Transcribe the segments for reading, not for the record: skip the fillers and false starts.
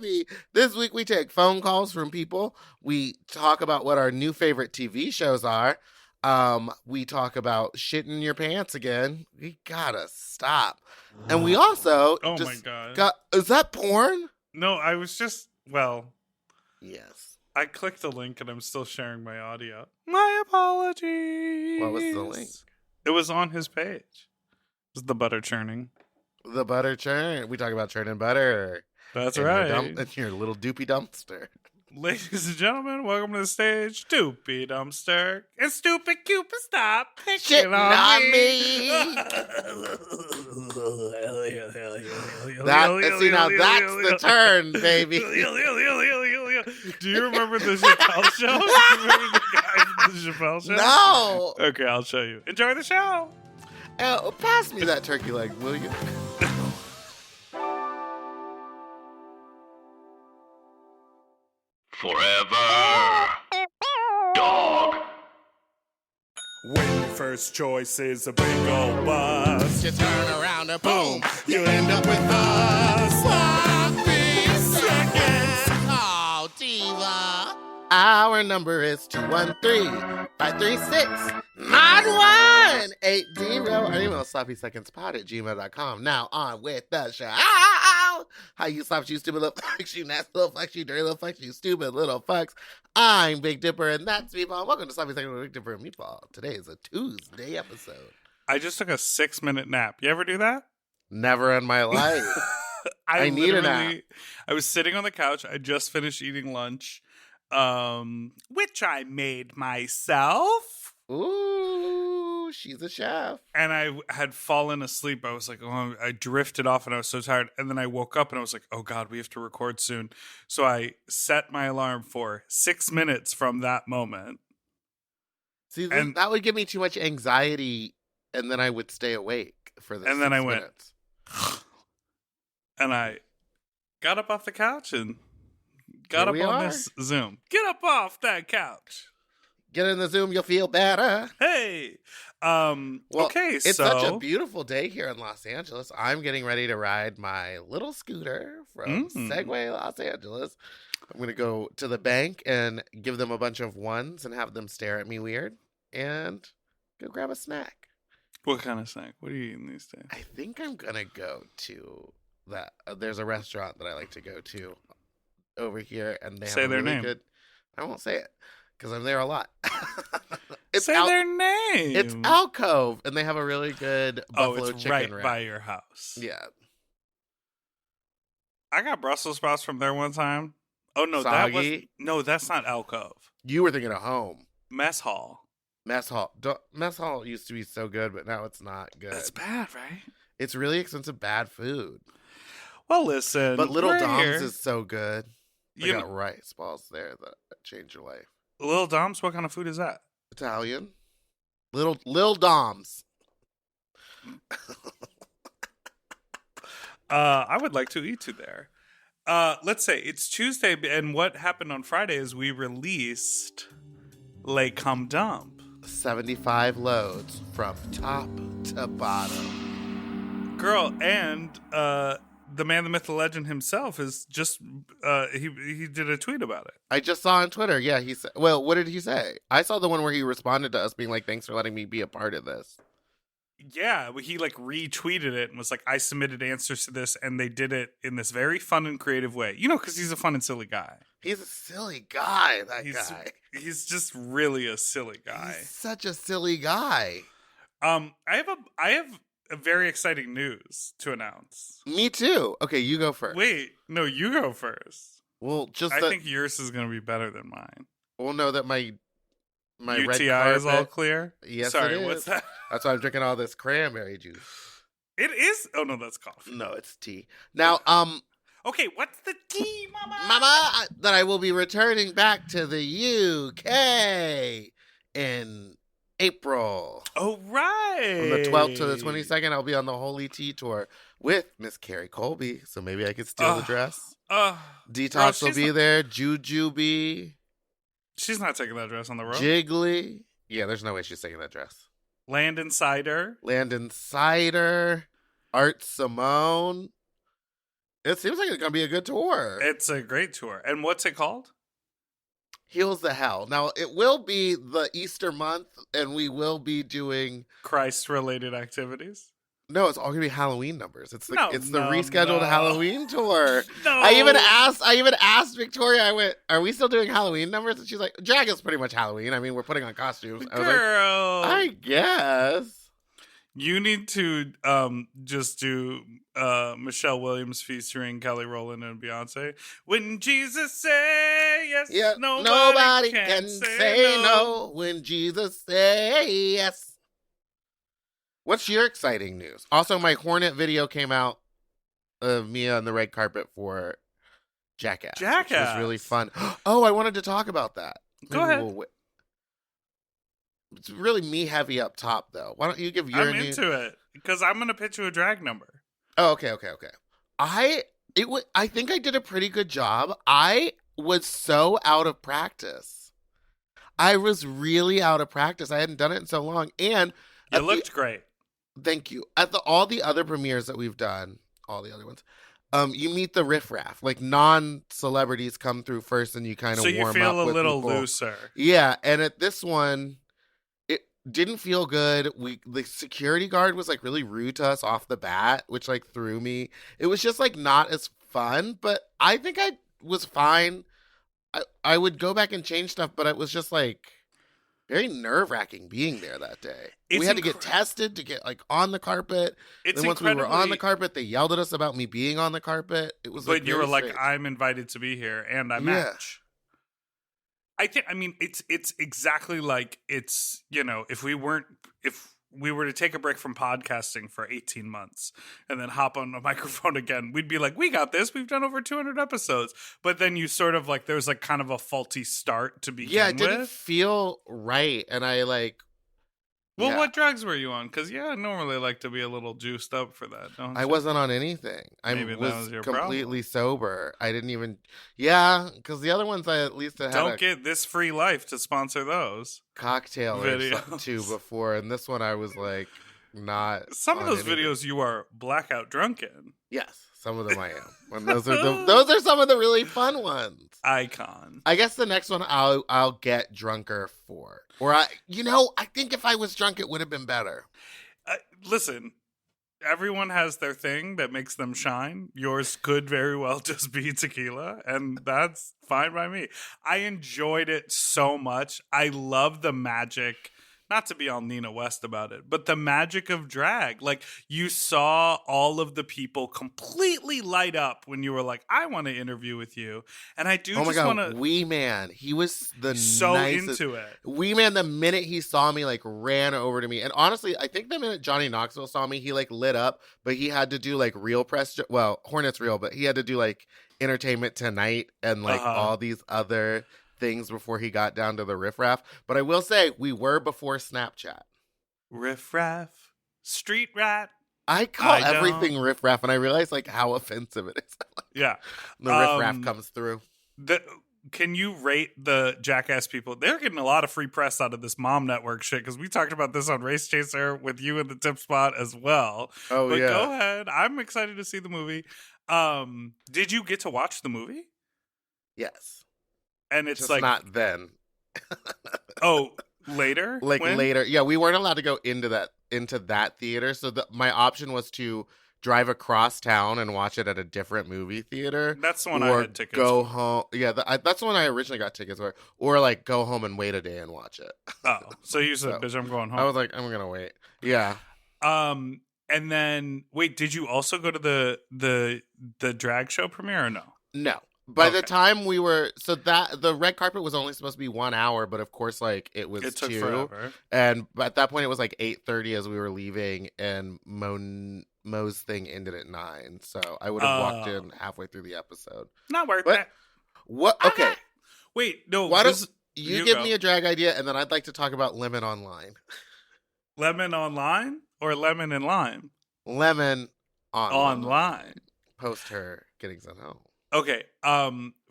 baby. This week we take phone calls from people. We talk about what our new favorite TV shows are. We talk about shit in your pants again. We gotta stop. And we also Oh my God. Is that porn? No, I was just, Yes. I clicked the link and I'm still sharing my audio. My apologies. What was the link? It was on his page. It was the butter churning. The butter churn. We talk about churning butter. That's in right. In your little doopy dumpster. Ladies and gentlemen, welcome to the stage, Doopy Dumpster. And Stupid Cupid, stop picking on me. See, now that's the turn, baby. Do you remember the Chappelle show? Do you remember the guy from the Chappelle show? No. Okay, I'll show you. Enjoy the show. Pass me that turkey leg, will you? Forever Dog. When your first choice is a big old bus, You turn around and boom, you end up with a sloppy second. Oh, diva. Our number is 213-536-9180. Our email is sloppysecondspot@gmail.com. Now on with the show. How you slops, you stupid little fucks, you nasty little fucks, you dirty little fucks, you stupid little fucks. I'm Big Dipper, and that's Meatball. Welcome to Sloppy Second with Big Dipper and Meatball. Today is a Tuesday episode. I just took a 6-minute nap. You ever do that? Never in my life. I need a nap. I was sitting on the couch. I just finished eating lunch, which I made myself. Ooh, she's a chef. And I had fallen asleep. I was like, oh, I drifted off and I was so tired. And then I woke up and I was like, oh God, we have to record soon. So I set my alarm for 6 minutes from that moment. See, that would give me too much anxiety, and then I would stay awake for the 6 minutes. And then I went, and I got up off the couch and got up on this Zoom. Get up off that couch. Get in the Zoom, you'll feel better. Hey. Okay, it's such a beautiful day here in Los Angeles. I'm getting ready to ride my little scooter from Segway, Los Angeles. I'm going to go to the bank and give them a bunch of ones and have them stare at me weird and go grab a snack. What kind of snack? What are you eating these days? I think I'm going to go to that. There's a restaurant that I like to go to over here, and they have their really name. good. I won't say it because I'm there a lot. Their name. It's Alcove, and they have a really good buffalo it's chicken right wrap. by your house. Yeah. I got Brussels sprouts from there one time. Oh no, Soggy? that's not Alcove. You were thinking of home. Mess Hall. Mess Hall. Mess Hall used to be so good, but now it's not good. That's bad, right? It's really expensive, bad food. Well, listen. But Little Dom's here. is so good. They got rice balls there that change your life. Little Dom's, what kind of food is that? Italian. Lil Dom's. I would like to eat you there. Let's say it's Tuesday, and what happened on Friday is we released Les Cum Dump. 75 loads from top to bottom. Girl, and the man, the myth, the legend himself is just he did a tweet about it. I just saw on Twitter. Yeah, he said. Well, what did he say? I saw the one where he responded to us, being like, "Thanks for letting me be a part of this." Yeah, he like retweeted it and was like, "I submitted answers to this, and they did it in this very fun and creative way." You know, because he's a fun and silly guy. He's a silly guy. That guy. He's just really a silly guy. He's such a silly guy. I have a very exciting news to announce. Me too. Okay, you go first. Wait, no, you go first. Well, I think yours is going to be better than mine. Well, no, that my UTI red carpet is all clear. Yes, sorry, it is. what's that? That's why I'm drinking all this cranberry juice. It is. Oh no, that's coffee. No, it's tea. Now, okay, what's the tea, Mama? Mama, that I will be returning back to the UK in April. Oh, right. From the 12th to the 22nd, I'll be on the Holy Tea Tour with Miss Carrie Colby. So maybe I could steal the dress. Detox will be there. Jujubee. She's not taking that dress on the road. Jiggly. Yeah, there's no way she's taking that dress. Landon Cider. Art Simone. It seems like it's gonna be a good tour. It's a great tour. And what's it called? Heals the Hell. Now it will be the Easter month, and we will be doing Christ-related activities. No, it's all gonna be Halloween numbers. It's the No, rescheduled no. Halloween tour. No. I even asked Victoria. I went, "Are we still doing Halloween numbers?" And she's like, "Drag is pretty much Halloween. I mean, we're putting on costumes." I was Girl. like, "I guess." You need to just do Michelle Williams featuring Kelly Rowland and Beyonce. When Jesus say yes, Yeah, nobody can say no when Jesus say yes. What's your exciting news? Also, my Hornet video came out of me on the red carpet for Jackass. Which was really fun. Oh, I wanted to talk about that. Go ahead. It's really me heavy up top, though. Why don't you give your news? Into it because I'm going to pitch you a drag number. Oh, okay. I think I did a pretty good job. I was so out of practice. I was really out of practice. I hadn't done it in so long, and it looked great. Thank you. At all the other premieres that we've done, all the other ones, you meet the riffraff. Like non-celebrities come through first, and you kind of warm up. So you feel a little looser. Yeah, and at this one, it didn't feel good. The security guard was like really rude to us off the bat, which like threw me. It was just like not as fun, but I think I was fine. I would go back and change stuff, but it was just like very nerve-wracking being there that day. We had to get tested to get like on the carpet. Then once we were on the carpet, they yelled at us about me being on the carpet. It was but you were like, I'm invited to be here and I match. I mean, it's exactly like it's, if we were to take a break from podcasting for 18 months and then hop on a microphone again, we'd be like, we got this. We've done over 200 episodes. But then you sort of like, there's like kind of a faulty start to begin with. Yeah, it didn't feel right. And I like... Well, what drugs were you on? Because, I normally like to be a little juiced up for that, don't you? I wasn't on anything. Maybe was that was your completely sober. I didn't even... Yeah, because the other ones I at least had Don't get This Free Life to sponsor those. Cocktail videos. Or something too before. And this one I was like not... Some of those videos you are blackout drunk in. Yes. Some of them I am. When those are some of the really fun ones. Icon. I guess the next one I'll get drunker for. Or I think if I was drunk, it would have been better. Listen, everyone has their thing that makes them shine. Yours could very well just be tequila, and that's fine by me. I enjoyed it so much. I love the magic. Not to be all Nina West about it, but the magic of drag. Like, you saw all of the people completely light up when you were like, I want to interview with you. And I do just want to... Wee Man. He was so nicest. Into it. Wee Man, the minute he saw me, like, ran over to me. And honestly, I think the minute Johnny Knoxville saw me, he, like, lit up. But he had to do, like, real press... Well, Hornet's real, but he had to do, like, Entertainment Tonight and, like, all these other... things before he got down to the riffraff. But I will say, we were before Snapchat. Riffraff, street rat. I call everything riffraff, and I realize like how offensive it is. Yeah. The riffraff comes through. Can you rate the Jackass people? They're getting a lot of free press out of this Mom Network shit, because we talked about this on Race Chaser with you in the tip spot as well. Oh, but yeah. Go ahead. I'm excited to see the movie. Did you get to watch the movie? Yes. And it's just like not then. Later? Like when? later. Yeah, we weren't allowed to go into that theater. So my option was to drive across town and watch it at a different movie theater. That's the one I had tickets go for. Home. Yeah, that's the one I originally got tickets for. Or like go home and wait a day and watch it. Oh, so you said, bitch, I'm going home. I was like, I'm gonna wait. Yeah. And then wait, did you also go to the drag show premiere or no? No. By the time we were, so that the red carpet was only supposed to be 1 hour, but of course, like it took 2. Forever. And at that point, it was like 8:30 as we were leaving, and Mo's thing ended at 9. So I would have walked in halfway through the episode. Not worth it. What? Okay. Wait, no. Why don't you give me a drag idea, and then I'd like to talk about Lemon Online. Lemon Online or Lemon and Lime? Lemon Online. Post her getting sent home. Okay,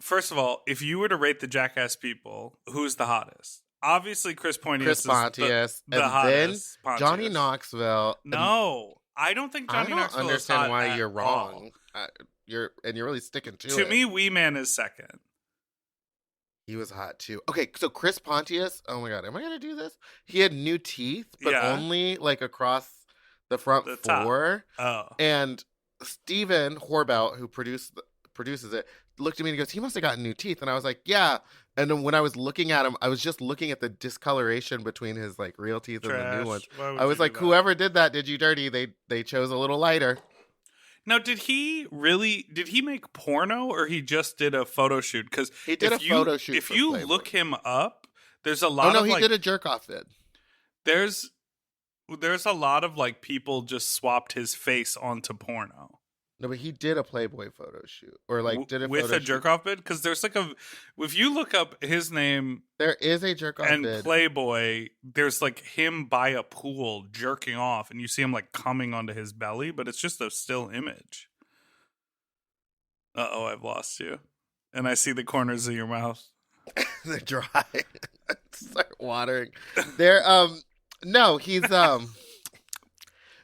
first of all, if you were to rate the Jackass people, who's the hottest? Obviously, Chris Pontius is the hottest. Then Johnny Knoxville. No, I don't think Johnny Knoxville is hot. I don't understand why you're wrong. you're really sticking to it. To me, Wee Man is second. He was hot too. Okay, so Chris Pontius, oh my God, am I going to do this? He had new teeth, but only like across the front four. Oh. And Steven Horbout, who produces it, looked at me and goes, he must have gotten new teeth. And I was like, yeah. And then when I was looking at him, I was just looking at the discoloration between his like real teeth and the new ones. I was like, whoever did that did you dirty. They chose a little lighter. Now, did he make porno or he just did a photo shoot? Because he did a photo shoot. If you Playboy. Look him up, there's a lot of he did a jerk off vid. There's a lot of like people just swapped his face onto porno. No, but he did a Playboy photo shoot, or like did a with photo a jerk off bid. Because there's like if you look up his name, there is a jerk off and bid. Playboy. There's like him by a pool jerking off, and you see him like coming onto his belly, but it's just a still image. I've lost you, and I see the corners of your mouth. They're dry. Start watering. They're no, he's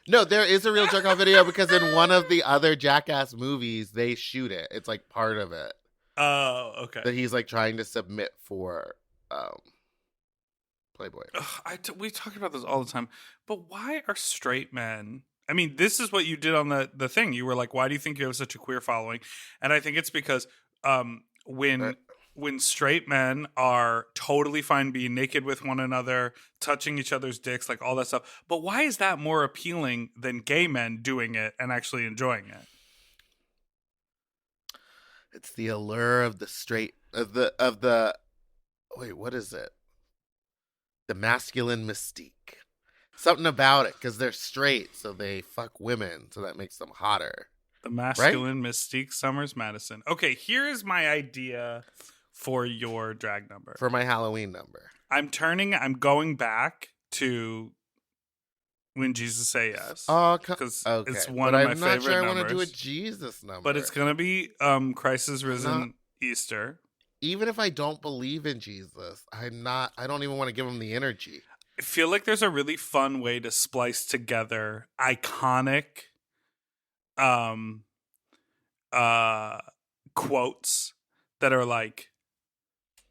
No, there is a real jerk off video because in one of the other Jackass movies, they shoot it. It's like part of it. Oh, okay. That he's like trying to submit for Playboy. We talk about this all the time, but why are straight men? I mean, this is what you did on the thing. You were like, why do you think you have such a queer following? And I think it's because when straight men are totally fine being naked with one another, touching each other's dicks, like all that stuff. But why is that more appealing than gay men doing it and actually enjoying it? It's the allure of the straight wait, what is it? The masculine mystique. Something about it because they're straight, so they fuck women, so that makes them hotter. The masculine mystique, Summers Madison. Okay, here is my idea for your drag number. For my Halloween number. I'm going back to When Jesus Say Yes. Oh, because okay. It's one of my favorite numbers. I'm not sure I want to do a Jesus number. But it's going to be Christ is Risen Easter. Even if I don't believe in Jesus, I don't even want to give him the energy. I feel like there's a really fun way to splice together iconic quotes that are like,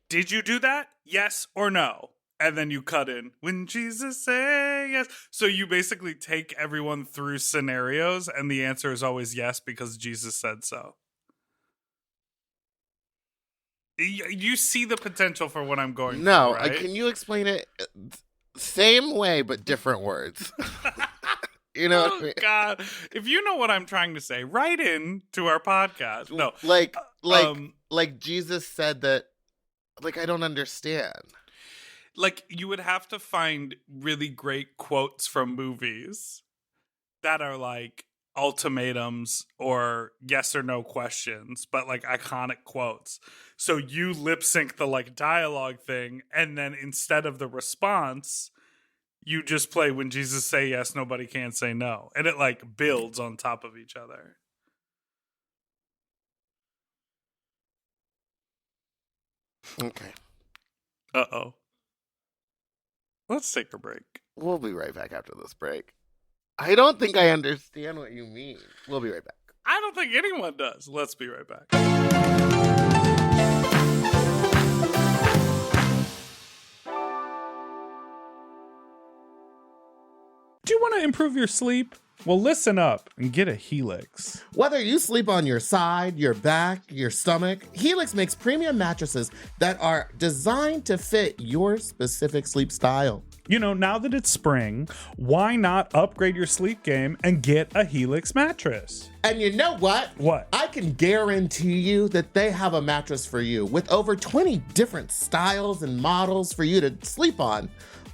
did you do that? Yes or no? And then you cut in, when Jesus say yes. So you basically take everyone through scenarios and the answer is always yes because Jesus said so. You see the potential for what I'm going for, right? Can you explain it? Same way, but different words. You know what I mean? God. If you know what I'm trying to say, write in to our podcast. No. Like Jesus said that, like, I don't understand. Like, you would have to find really great quotes from movies that are like ultimatums or yes or no questions, but like iconic quotes. So you lip sync the like dialogue thing, and then instead of the response, you just play when Jesus say yes, nobody can say no. And it like builds on top of each other. Okay. Uh-oh. Let's take a break. We'll be right back after this break. I don't think I understand what you mean. We'll be right back. I don't think anyone does. Let's be right back. Do you want to improve your sleep? Well, listen up and get a Helix. Whether you sleep on your side, your back, your stomach, Helix makes premium mattresses that are designed to fit your specific sleep style. You know, now that it's spring, why not upgrade your sleep game and get a Helix mattress? And you know what? What? I can guarantee you that they have a mattress for you with over 20 different styles and models for you to sleep on.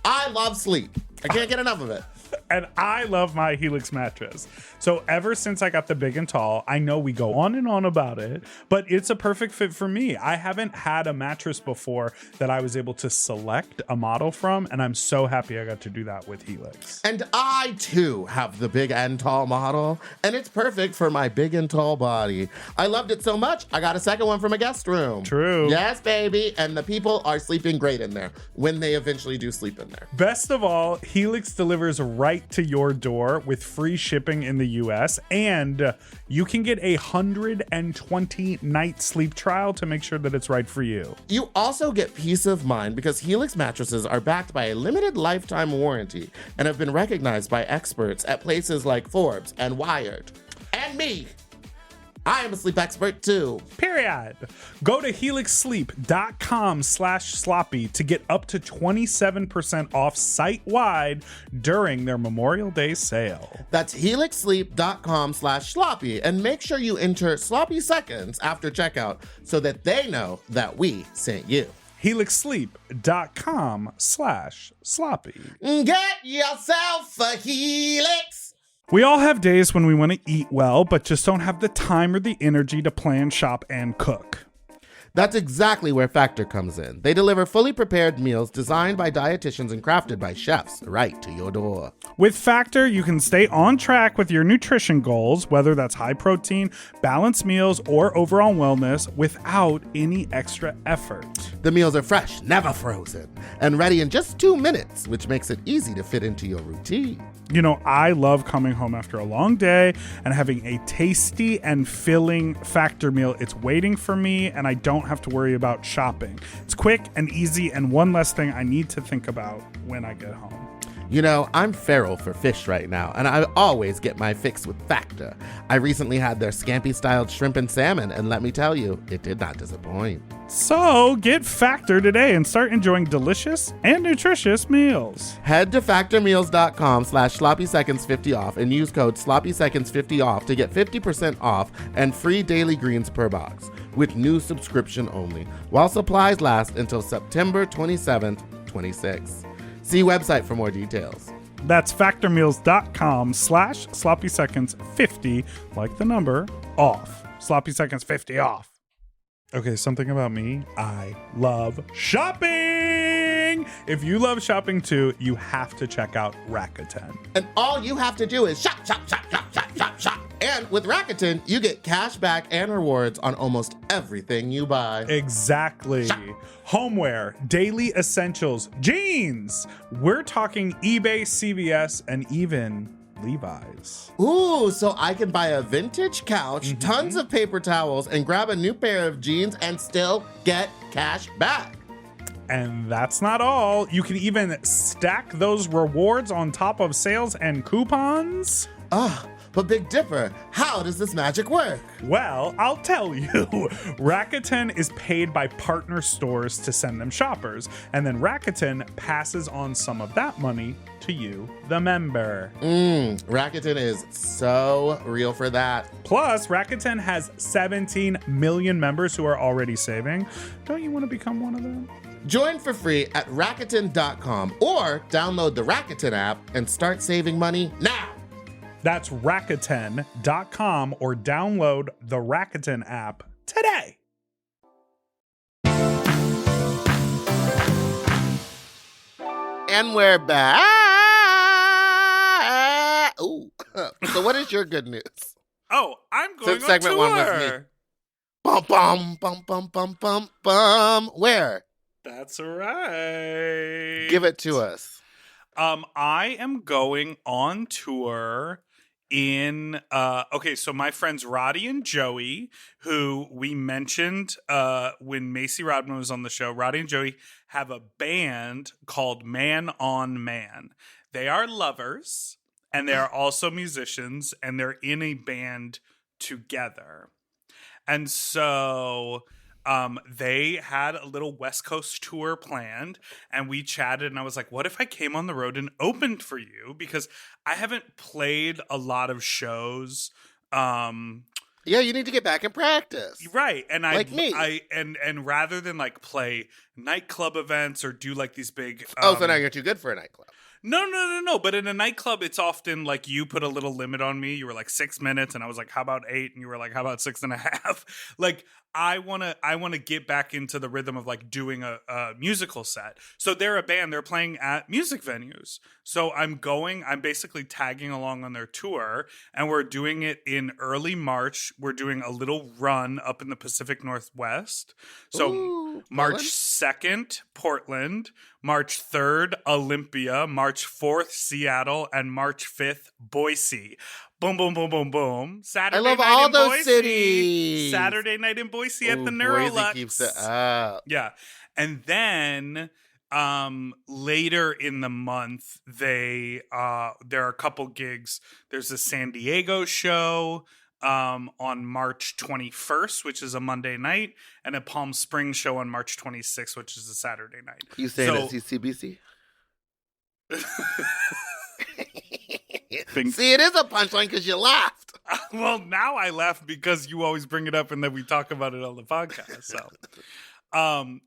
I love sleep. I can't get enough of it. And I love my Helix mattress. So ever since I got the big and tall, I know we go on and on about it, but it's a perfect fit for me. I haven't had a mattress before that I was able to select a model from, and I'm so happy I got to do that with Helix. And I, too, have the big and tall model, and it's perfect for my big and tall body. I loved it so much, I got a second one from a guest room. True. Yes, baby. And the people are sleeping great in there when they eventually do sleep in there. Best of all, Helix delivers right right to your door with free shipping in the US, and you can get a 120-night sleep trial to make sure that it's right for you. You also get peace of mind because Helix mattresses are backed by a limited lifetime warranty and have been recognized by experts at places like Forbes and Wired. And me. I am a sleep expert too. Period. Go to helixsleep.com/sloppy to get up to 27% off site-wide during their Memorial Day sale. That's helixsleep.com/sloppy and make sure you enter sloppy seconds after checkout so that they know that we sent you. helixsleep.com/sloppy. Get yourself a Helix. We all have days when we want to eat well, but just don't have the time or the energy to plan, shop, and cook. That's exactly where Factor comes in. They deliver fully prepared meals designed by dietitians and crafted by chefs right to your door. With Factor, you can stay on track with your nutrition goals, whether that's high protein, balanced meals, or overall wellness, without any extra effort. The meals are fresh, never frozen, and ready in just 2 minutes, which makes it easy to fit into your routine. You know, I love coming home after a long day and having a tasty and filling Factor meal. It's waiting for me, and I don't have to worry about shopping. It's quick and easy, and one less thing I need to think about when I get home. You know, I'm feral for fish right now, and I always get my fix with Factor. I recently had their scampi-styled shrimp and salmon, and let me tell you, it did not disappoint. So get Factor today and start enjoying delicious and nutritious meals. Head to factormeals.com/sloppyseconds50 off and use code sloppyseconds50 off to get 50% off and free daily greens per box with new subscription only, while supplies last until September 27th, 26. See website for more details. That's factormeals.com/sloppyseconds50, like the number, off. Sloppy Seconds 50 off. Okay, something about me. I love shopping. If you love shopping too, you have to check out Rakuten. And all you have to do is shop, shop, shop, shop, shop, shop, shop. And with Rakuten, you get cash back and rewards on almost everything you buy. Exactly. Shop. Homeware, daily essentials, jeans. We're talking eBay, CVS, and even Levi's. Ooh, so I can buy a vintage couch, tons of paper towels, and grab a new pair of jeans and still get cash back. And that's not all. You can even stack those rewards on top of sales and coupons. But Big Dipper, how does this magic work? Well, I'll tell you. Rakuten is paid by partner stores to send them shoppers, and then Rakuten passes on some of that money to you, the member. Rakuten is so real for that. Plus, Rakuten has 17 million members who are already saving. Don't you want to become one of them? Join for free at Rakuten.com or download the Rakuten app and start saving money now. That's Rakuten.com or download the Rakuten app today. And we're back. Ooh. So what is your good news? Oh, I'm going Since on segment tour. one was me. Bum, bum, bum, bum, bum, bum, bum. Where? That's right. Give it to us. I am going on tour in so my friends Roddy and Joey, who we mentioned when Macy Rodman was on the show. Roddy and Joey have a band called Man on Man. They are lovers and they are also musicians, and they're in a band together. And so they had a little West Coast tour planned, and we chatted, and I was like, what if I came on the road and opened for you? Because I haven't played a lot of shows. Yeah, you need to get back and practice. Right. And like me. And rather than like play nightclub events or do like these big So now you're too good for a nightclub. No. But in a nightclub, it's often like you put a little limit on me. You were like 6 minutes, and I was like, how about 8? And you were like, how about 6.5? Like, I wanna get back into the rhythm of like doing a musical set. So they're a band. They're playing at music venues. So I'm basically tagging along on their tour, and we're doing it in early March. We're doing a little run up in the Pacific Northwest. So Ooh, March Portland? 2nd, Portland. March 3rd, Olympia. March 4th, Seattle. And March 5th, Boise. Boom, boom, boom, boom, boom. Saturday I love night all in those Boise. cities. Saturday night in Boise at the Boise Neurolux. keeps it up. Yeah. And then later in the month, there are a couple gigs. There's a San Diego show on March 21st, which is a Monday night, and a Palm Springs show on March 26th, which is a Saturday night. You saying it's CBC? See, it is a punchline because you laughed. Well, now I laugh because you always bring it up and then we talk about it on the podcast.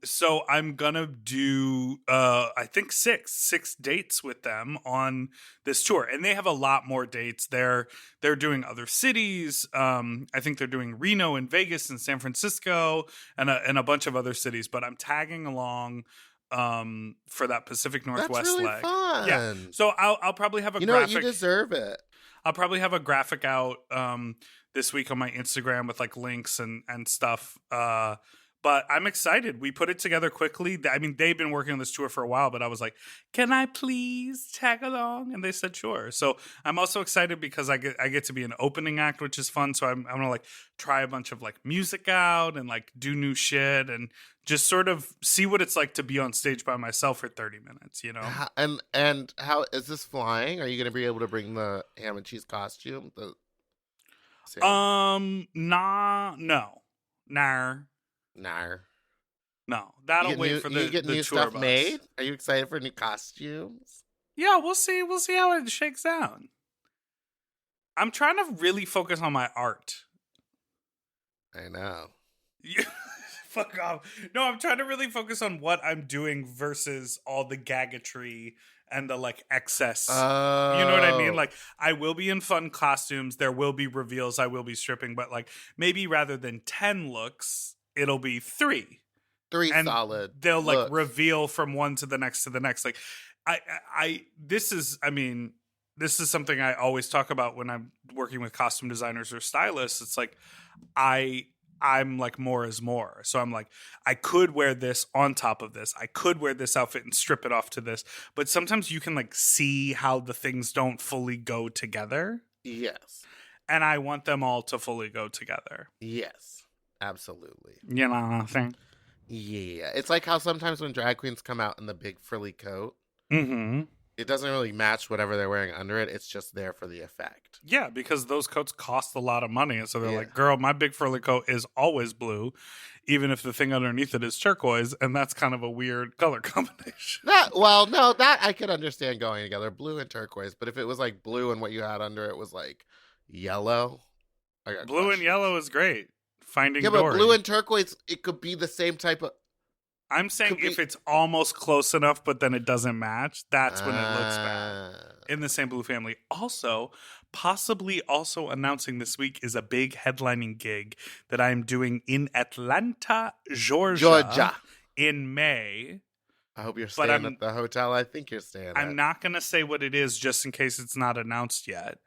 So I'm gonna do I think six dates with them on this tour, and they have a lot more dates. They're doing other cities. I think they're doing Reno and Vegas and San Francisco and a bunch of other cities. But I'm tagging along for that Pacific Northwest That's really leg. fun. Yeah. So I'll probably have a you know graphic. What? You deserve it. I'll probably have a graphic out this week on my Instagram with like links and stuff. But I'm excited. We put it together quickly. I mean, they've been working on this tour for a while, but I was like, can I please tag along? And they said, sure. So I'm also excited because I get to be an opening act, which is fun. So I'm going to like try a bunch of like music out and like do new shit and just sort of see what it's like to be on stage by myself for 30 minutes, you know? And how is this flying? Are you going to be able to bring the ham and cheese costume? Nah. No, that'll wait for the you get the new tour stuff bus. made. Are you excited for new costumes? Yeah, we'll see. We'll see how it shakes out. I'm trying to really focus on my art. I know. Fuck off. No, I'm trying to really focus on what I'm doing versus all the gaggatry and the like excess. Oh. You know what I mean? Like, I will be in fun costumes. There will be reveals. I will be stripping, but like maybe rather than 10 looks, it'll be 3. And solid. They'll like looks. reveal from one to the next to the next. Like, this is something I always talk about when I'm working with costume designers or stylists. It's like, I'm like more is more. So I'm like, I could wear this on top of this. I could wear this outfit and strip it off to this. But sometimes you can like see how the things don't fully go together. Yes. And I want them all to fully go together. Yes. Absolutely. You know what I'm saying? Yeah. It's like how sometimes when drag queens come out in the big frilly coat, mm-hmm. it doesn't really match whatever they're wearing under it. It's just there for the effect. Yeah, because those coats cost a lot of money. And so they're like, girl, my big furry coat is always blue, even if the thing underneath it is turquoise. And that's kind of a weird color combination. That I could understand going together, blue and turquoise. But if it was like blue and what you had under it was like yellow. Blue and yellow is great. Finding Dory. But blue and turquoise, it could be the same type of... I'm saying if it's almost close enough, but then it doesn't match, that's when it looks bad. In the same blue family. Also, possibly also announcing this week is a big headlining gig that I'm doing in Atlanta, Georgia. In May. I hope you're staying at the hotel I think you're staying at. I'm not going to say what it is just in case it's not announced yet.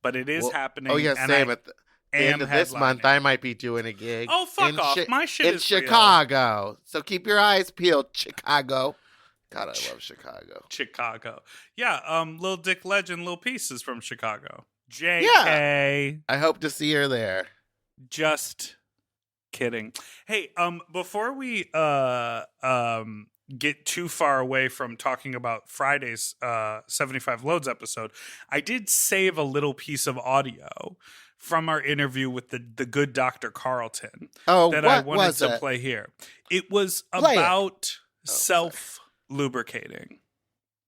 But it is happening. Oh, yeah, same. At the end of this month, I might be doing a gig. Oh, fuck off. My shit is in Chicago. Real. So keep your eyes peeled, Chicago. God, I love Chicago. Yeah, Lil Dick Legend, Lil Peace is from Chicago. JK. Yeah. I hope to see her there. Just kidding. Hey, before we get too far away from talking about Friday's 75 Loads episode, I did save a little piece of audio from our interview with the good Dr. Carlton that I wanted to play here. It was about self-lubricating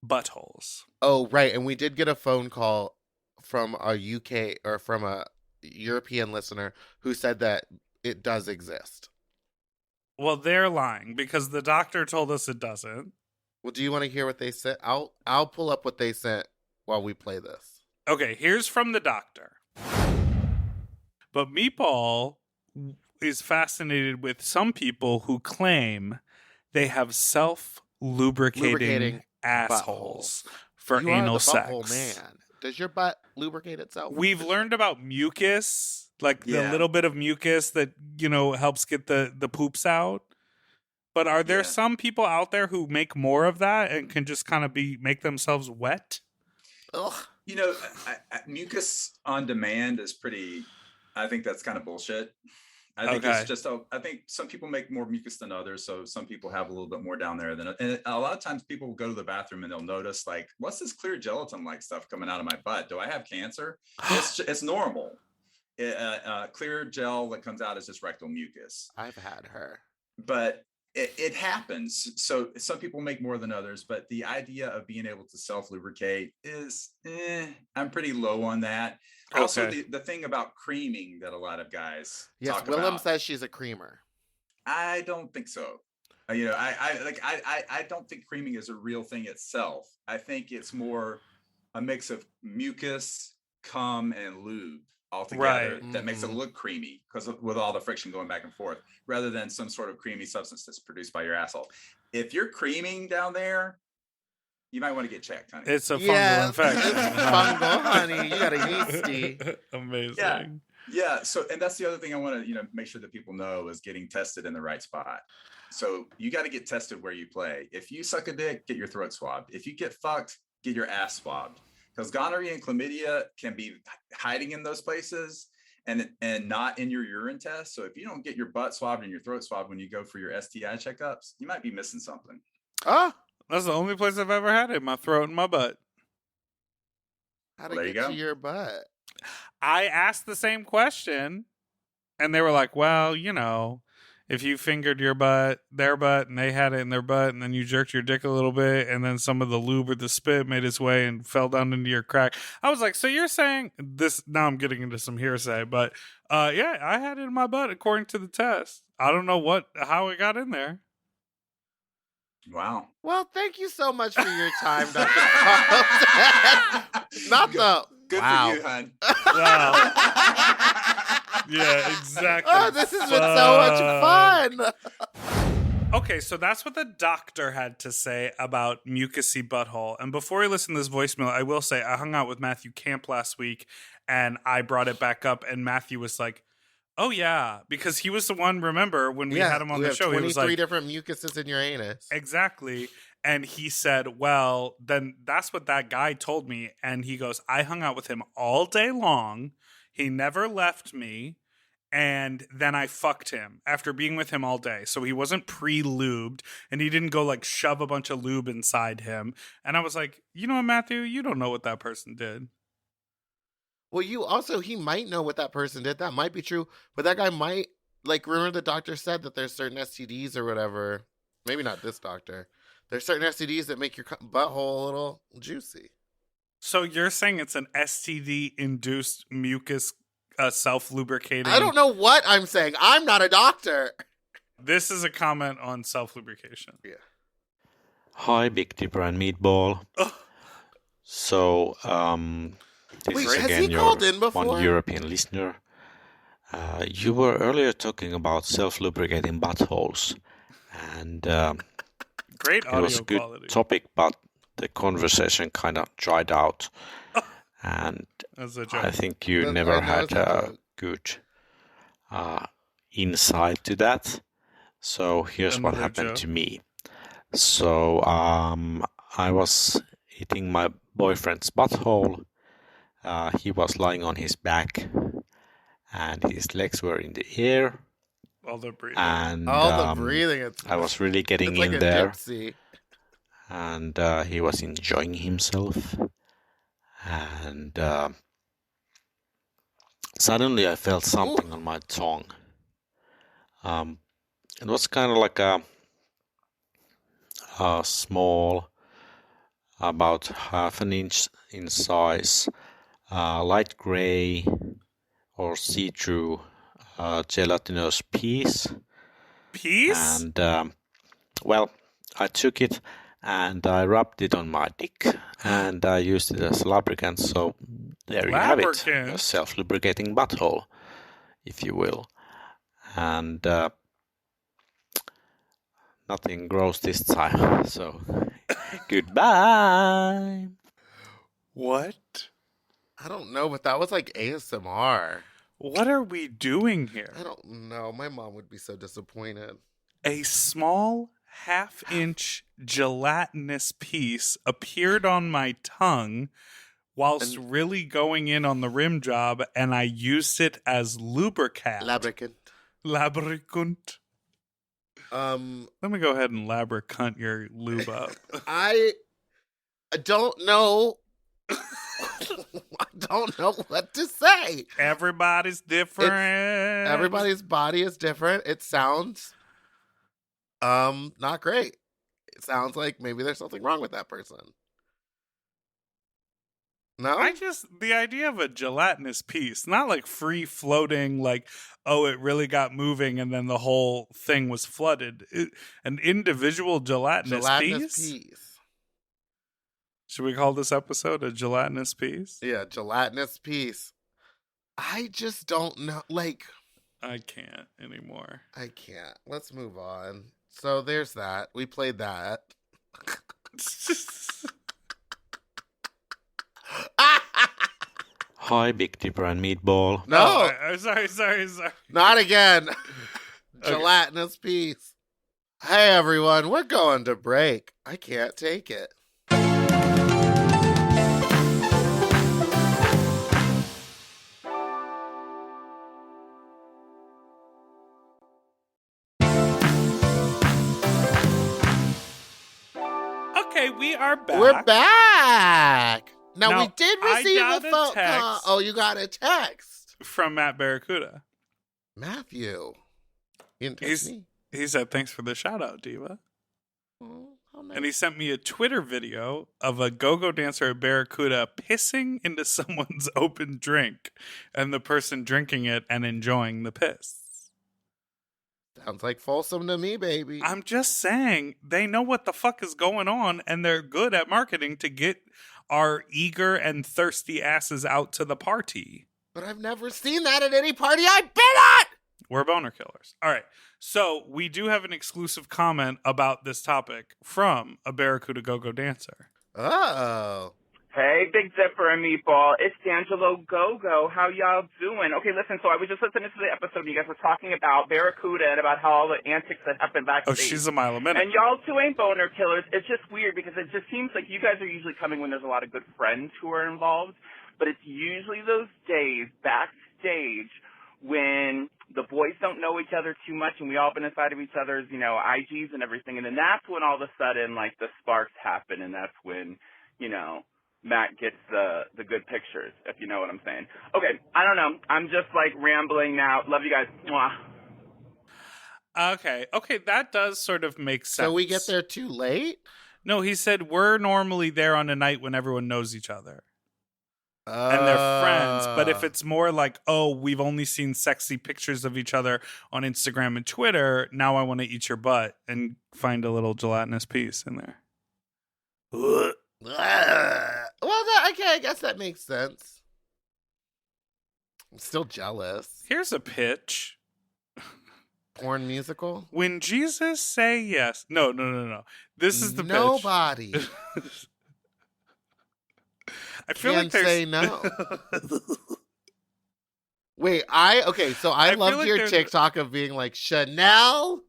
buttholes. Oh, right. And we did get a phone call from a UK or from a European listener who said that it does exist. Well, they're lying because the doctor told us it doesn't. Well, do you want to hear what they said? I'll pull up what they sent while we play this. Okay, here's from the doctor. But Meatball is fascinated with some people who claim they have self-lubricating assholes for anal sex. Man. Does your butt lubricate itself? We've learned about mucus, like the little bit of mucus that, helps get the poops out. But are there Yeah. some people out there who make more of that and can just kind of make themselves wet? Ugh. You know, mucus on demand is pretty. I think that's kind of bullshit. I think Okay. it's just. I think some people make more mucus than others, so some people have a little bit more down there than. And a lot of times, people will go to the bathroom and they'll notice, like, what's this clear gelatin-like stuff coming out of my butt? Do I have cancer? It's normal. Clear gel that comes out is just rectal mucus. I've had her. But it happens. So some people make more than others, but the idea of being able to self-lubricate is, I'm pretty low on that. Also, Okay. the thing about creaming that a lot of guys Yes, talk Willem about, says she's a creamer. I don't think so. I don't think creaming is a real thing itself. I think it's more a mix of mucus, cum, and lube all together Right. that makes it look creamy, because with all the friction going back and forth, rather than some sort of creamy substance that's produced by your asshole. If you're creaming down there, you might want to get checked, honey. It's a fungal Yeah, infection. it's fungal, honey. You got a yeasty. Amazing. Yeah. So, and that's the other thing I want to, make sure that people know is getting tested in the right spot. So you got to get tested where you play. If you suck a dick, get your throat swabbed. If you get fucked, get your ass swabbed. Because gonorrhea and chlamydia can be hiding in those places and not in your urine test. So if you don't get your butt swabbed and your throat swabbed when you go for your STI checkups, you might be missing something. Oh, That's the only place I've ever had it, my throat and my butt. how to There you get go. to your butt? I asked the same question, and they were like, well, if you fingered their butt, and they had it in their butt, and then you jerked your dick a little bit, and then some of the lube or the spit made its way and fell down into your crack. I was like, so you're saying this? Now I'm getting into some hearsay, but yeah, I had it in my butt according to the test. I don't know how it got in there. Wow. Well, thank you so much for your time, Dr. Carlson. Not the Good wow. for you, hon. Wow. Yeah, exactly. Oh, this has been so much fun. Okay, so that's what the doctor had to say about mucousy butthole. And before I listen to this voicemail, I will say I hung out with Matthew Camp last week, and I brought it back up, and Matthew was like, oh, yeah, because he was the one, remember, when we had him on the show. He was 23 like, different mucuses in your anus. exactly. And he said, well, then that's what that guy told me. And he goes, I hung out with him all day long. He never left me. And then I fucked him after being with him all day. So he wasn't pre-lubed, and he didn't go like shove a bunch of lube inside him. And I was like, you know what, Matthew? You don't know what that person did. Well, he might know what that person did. That might be true. But that guy might, remember the doctor said that there's certain STDs or whatever. Maybe not this doctor. There's certain STDs that make your butthole a little juicy. So you're saying it's an STD-induced mucus self-lubricating? I don't know what I'm saying. I'm not a doctor. This is a comment on self-lubrication. Yeah. Hi, Big Dipper and Meatball. Ugh. So, this Wait, is has again he your called in before? one European listener. You were earlier talking about self-lubricating buttholes, and Great it was audio a good quality. topic, but the conversation kind of dried out, and That's a joke. I think you That- never I know had it's a a joke. good insight to that. So here's what Another happened joke. to me. So I was eating my boyfriend's butthole. He was lying on his back, and his legs were in the air. All the breathing. And All the breathing. I was really getting it's like in a there, gypsy. and he was enjoying himself. And suddenly I felt something on my tongue. It was kind of like a small, about half an inch in size, light gray or see-through gelatinous piece. Peace? And well, I took it and I rubbed it on my dick, and I used it as lubricant. So there you have it, Lubricant? a self-lubricating butthole, if you will. And nothing gross this time. So goodbye. What? I don't know, but that was like ASMR. What are we doing here? I don't know. My mom would be so disappointed. A small half-inch gelatinous piece appeared on my tongue whilst really going in on the rim job, and I used it as lubricant. Lubricant. Let me go ahead and lubricant your lube up. I don't know. I don't know what to say. Everybody's different. Everybody's body is different. It sounds not great. It sounds like maybe there's something wrong with that person. No? The idea of a gelatinous piece, not like free floating, like, oh, it really got moving and then the whole thing was flooded. An individual gelatinous piece? Should we call this episode a gelatinous piece? Yeah, gelatinous piece. I just don't know. Like, I can't anymore. I can't. Let's move on. So there's that. We played that. Hi, Big Dipper and Meatball. No. I'm sorry. Not again. Gelatinous piece. Hey, everyone. We're going to break. I can't take it. Okay, we are back. We're back. Now, Now, we did I receive got a a phone text. call. Oh, you got a text. From Matt Barracuda. Matthew. You didn't text me? He said, thanks for the shout out, Diva. Oh, how nice. And he sent me a Twitter video of a go-go dancer at Barracuda pissing into someone's open drink and the person drinking it and enjoying the piss. Sounds like Folsom to me, baby. I'm just saying, they know what the fuck is going on and they're good at marketing to get our eager and thirsty asses out to the party. But I've never seen that at any party I've been at. We're boner killers. All right. So we do have an exclusive comment about this topic from a Barracuda go-go dancer. Oh. Hey, Big Dipper and Meatball. It's D'Angelo Go-Go. How y'all doing? Okay, listen, so I was just listening to the episode and you guys were talking about Barracuda and about how all the antics that happened Oh, backstage. she's a mile a minute. And y'all two ain't boner killers. It's just weird because it just seems like you guys are usually coming when there's a lot of good friends who are involved, but it's usually those days backstage when the boys don't know each other too much and we all been inside of each other's, IGs and everything, and then that's when all of a sudden, like, the sparks happen, and that's when, Matt gets the good pictures, if you know what I'm saying. Okay, I don't know. I'm just, like, rambling now. Love you guys. Mwah. Okay, that does sort of make sense. So we get there too late? No, he said we're normally there on a night when everyone knows each other. And they're friends. But if it's more like, oh, we've only seen sexy pictures of each other on Instagram and Twitter, now I want to eat your butt and find a little gelatinous piece in there. Well, okay, I guess that makes sense. I'm still jealous. Here's a pitch. Porn musical? When Jesus say yes. No. This is the pitch. Nobody I feel can like there's... say no. Wait, so I feel loved like your there's- TikTok of being like Chanel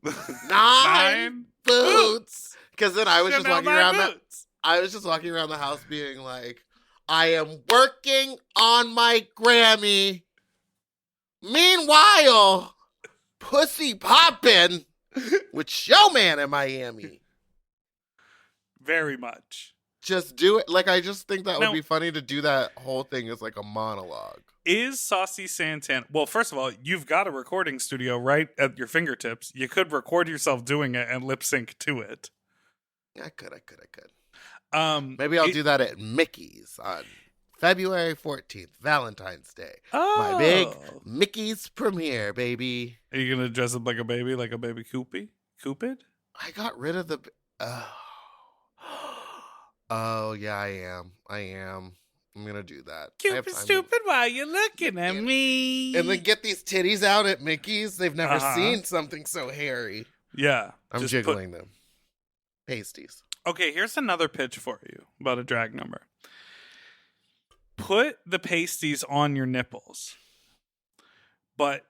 9 boots. Because then I was just Chanel walking around nine that. boots. I was just walking around the house being like, I am working on my Grammy. Meanwhile, pussy popping with Showman in Miami. Very much. Just do it. Like, I just think that Now- would be funny to do that whole thing as like a monologue. Is Saucy Santana... Well, first of all, you've got a recording studio right at your fingertips. You could record yourself doing it and lip sync to it. I could. Maybe Maybe I'll do that at Mickey's on February 14th, Valentine's Day. Oh. My big Mickey's premiere, baby. Are you gonna dress up like a baby Cupid? I got rid of the... Oh, yeah, I am. I'm going to do that. I have Cupid time stupid, why you looking at me? And then get these titties out at Mickey's. They've never Uh-huh. seen something so hairy. Yeah. I'm just jiggling them. Pasties. Okay, here's another pitch for you about a drag number. Put the pasties on your nipples, but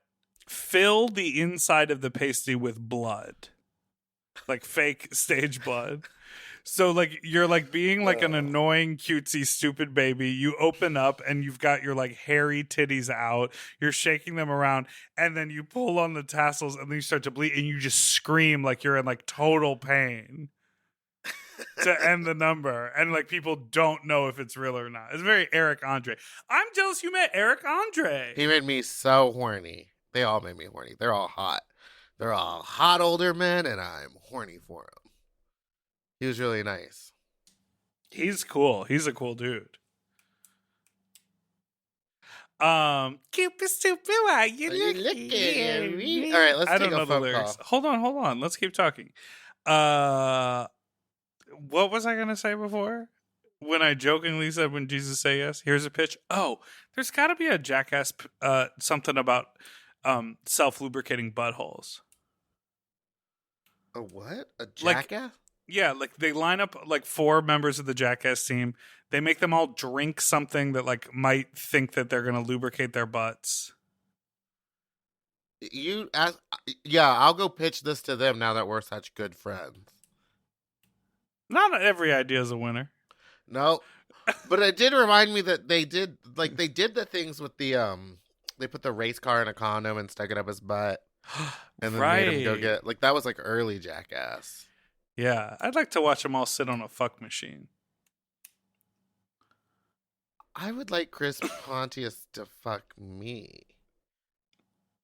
fill the inside of the pasty with blood. like fake stage blood. So like you're like being like an annoying, cutesy, stupid baby. You open up and you've got your like hairy titties out. You're shaking them around, and then you pull on the tassels, and then you start to bleed, and you just scream like you're in like total pain to end the number. And like people don't know if it's real or not. It's very Eric Andre. I'm jealous you met Eric Andre. He made me so horny. They all made me horny. They're all hot. They're all hot older men, and I'm horny for him. He was really nice. He's cool. He's a cool dude. Cupid stupid, why you looking at me? All right, let's I take don't know a the phone lyrics. call. Hold on. Let's keep talking. What was I gonna say before? When I jokingly said, "When Jesus say yes," here's a pitch. Oh, there's got to be a Jackass something about self-lubricating buttholes. A what? A Like- jackass? Yeah, like they line up like 4 members of the Jackass team. They make them all drink something that like might think that they're gonna lubricate their butts. You ask? Yeah, I'll go pitch this to them now that we're such good friends. Not every idea is a winner. No, but it did remind me that they did the things with the they put the race car in a condom and stuck it up his butt, and then made him go Right. get that was like early Jackass. Yeah, I'd like to watch them all sit on a fuck machine. I would like Chris Pontius to fuck me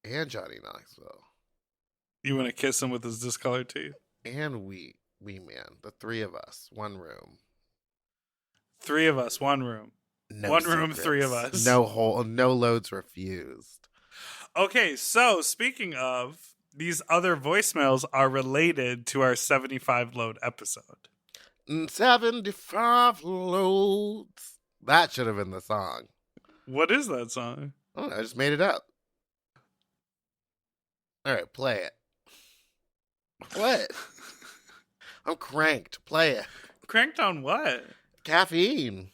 and Johnny Knoxville You want to kiss him with his discolored teeth? and we man, the 3 of us, one room. 3 of us, 1 room. No One room, secrets. 3 of us. No loads refused. Okay, so speaking of, these other voicemails are related to our 75 load episode. 75 loads. That should have been the song. What is that song? Oh, I just made it up. All right, play it. What? I'm cranked. Play it. Cranked on what? Caffeine.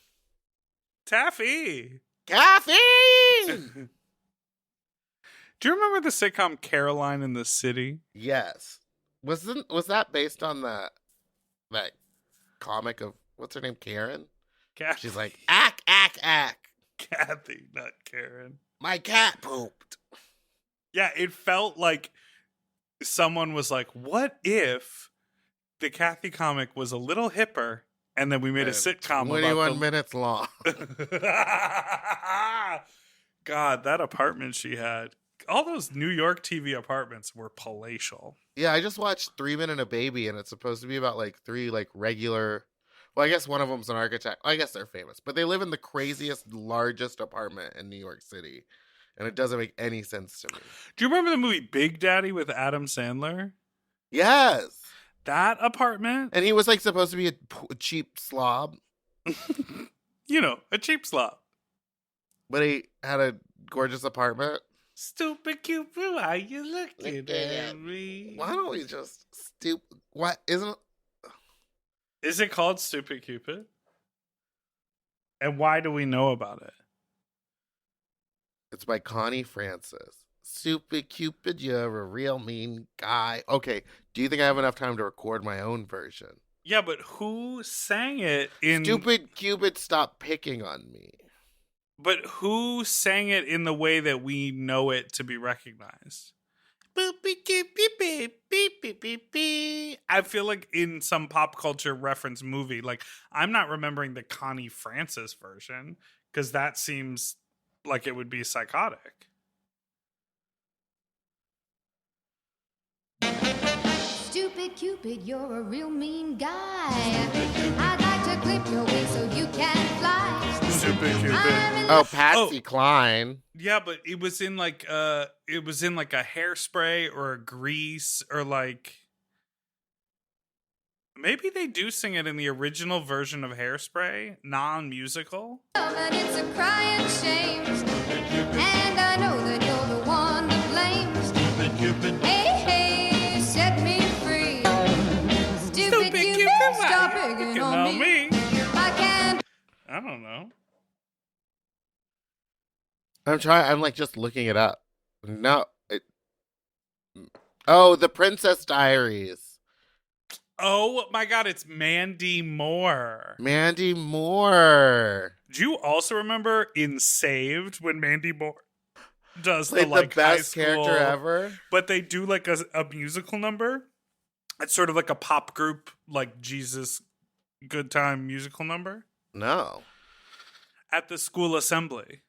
Taffy. Caffeine! Do you remember the sitcom Caroline in the City? Yes. Was that based on that comic of, what's her name, Karen? Kathy. She's like, ack, ack, ack. Kathy, not Karen. My cat pooped. Yeah, it felt like someone was like, what if the Kathy comic was a little hipper and then we made a sitcom 21 about minutes long. God, that apartment she had. All those New York TV apartments were palatial. Yeah, I just watched 3 Men and a Baby, and it's supposed to be about like 3 like regular. Well, I guess one of them's an architect. I guess they're famous, but they live in the craziest, largest apartment in New York City, and it doesn't make any sense to me. Do you remember the movie Big Daddy with Adam Sandler? Yes, That apartment? and he was like supposed to be a cheap slob, You know, a cheap slob. but he had a gorgeous apartment. Stupid Cupid, why you looking Look at at me? Why don't we just What isn't? Is it called Stupid Cupid? And why do we know about it? It's by Connie Francis. Stupid Cupid, you're a real mean guy. Okay, do you think I have enough time to record my own version? Yeah, but who sang it in... Stupid Cupid, stop picking on me. But who sang it in the way that we know it to be recognized? I feel like in some pop culture reference movie, like I'm not remembering the Connie Francis version because that seems like it would be psychotic. Stupid Cupid, you're a real mean guy. I'd like to clip your wings so you can fly. Stupid Cupid. I'm in Oh, Patsy Cline. Yeah, but it was in like a hairspray or a grease or like maybe they do sing it in the original version of Hairspray, non-musical. love and it's a crying shame. And I know that you're the one to blame. Stupid Cupid. Hey, hey, set me free. Stupid Cupid, stop picking on me. I can't. I don't know. I'm like just looking it up. No. Oh, The Princess Diaries. Oh my God, it's Mandy Moore. Mandy Moore. Do you also remember in Saved when Mandy Moore does Played the like the high best school, character ever. but they do like a musical number? It's sort of like a pop group, like Jesus Good Time musical number. No. At the school assembly,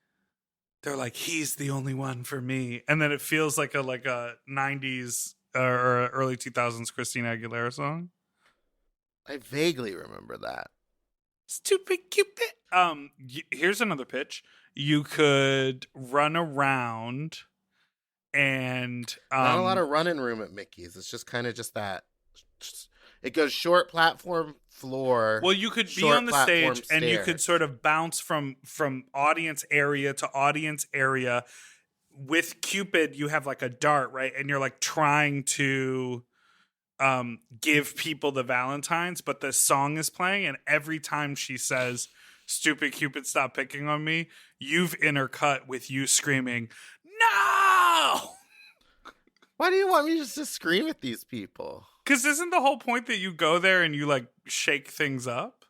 they're like, "He's the only one for me," and then it feels like a 90s or early 2000s Christina Aguilera song. I vaguely remember that. Stupid Cupid. Here's another pitch. You could run around and Not a lot of running room at Mickey's. It's just kind of just that. It goes short platform floor. well, you could be short on the platform stage and you could stairs. sort of bounce from audience area to audience area. With Cupid, you have like a dart, right? And you're like trying to give people the Valentines, but the song is playing, and every time she says, "Stupid Cupid, stop picking on me," you've intercut with you screaming, "No!" Why do you want me just to scream at these people? Because isn't the whole point that you go there and you like shake things up?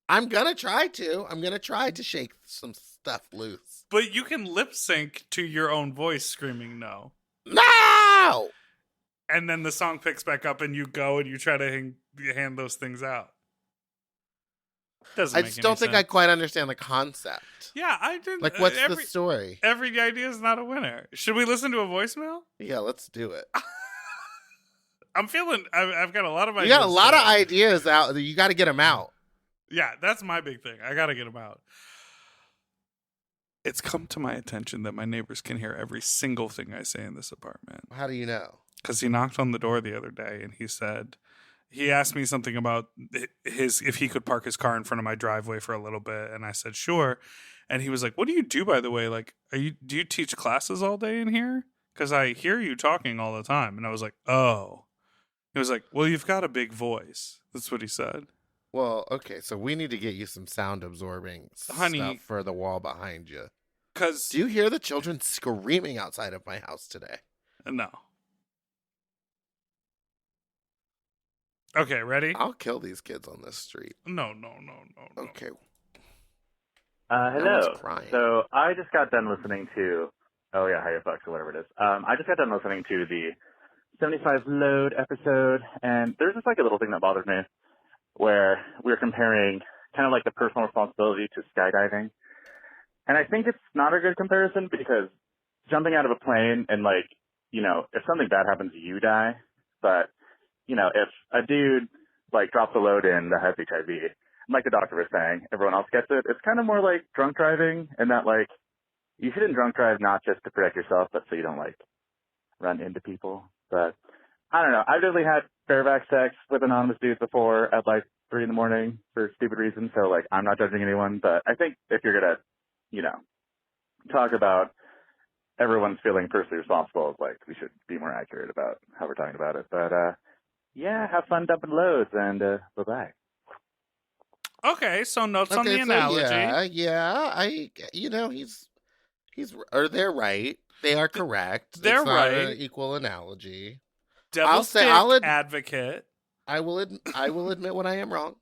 I'm gonna try to. I'm gonna try to shake some stuff loose. But you can lip sync to your own voice screaming no. No! And then the song picks back up and you go and you try to hand those things out. Doesn't I make just any don't think I sense. quite understand the concept. Yeah, I didn't. Like, what's the story? Every idea is not a winner. Should we listen to a voicemail? Yeah, let's do it. I'm feeling. I've got a lot of You ideas. got a lot of ideas out. You got to get them out. Yeah, that's my big thing. I got to get them out. It's come to my attention that my neighbors can hear every single thing I say in this apartment. How do you know? Because he knocked on the door the other day and he asked me something about if he could park his car in front of my driveway for a little bit, and I said sure. And he was like, "What do you do, by the way? Like, do you teach classes all day in here? Because I hear you talking all the time." And I was like, "Oh." He was like, "Well, you've got a big voice." That's what he said. Well, okay, so we need to get you some sound absorbing stuff for the wall behind you. Because do you hear the children screaming outside of my house today? No. Okay, ready? I'll kill these kids on this street. No. Okay. Hello. Crying. So I just got done listening to, oh yeah, Hi Fucks or whatever it is. I just got done listening to the 75 Load episode, and there's just like a little thing that bothers me where we were comparing kind of like the personal responsibility to skydiving. And I think it's not a good comparison because jumping out of a plane and like, you know, if something bad happens, you die. But, you know, if a dude like drops a load in that has HIV, like the doctor was saying, everyone else gets it. It's kind of more like drunk driving, and that like you shouldn't drunk drive not just to protect yourself, but so you don't like run into people. But I don't know. I've definitely had bareback sex with anonymous dudes before at like 3 a.m. for stupid reasons. So like I'm not judging anyone, but I think if you're gonna, you know, talk about everyone's feeling personally responsible, like we should be more accurate about how we're talking about it. But yeah, have fun dumping loads, and bye bye. Okay, so notes on the analogy. Yeah, they're right. They are correct. They're it's not right. An equal analogy. Devil's advocate. I will admit when I am wrong.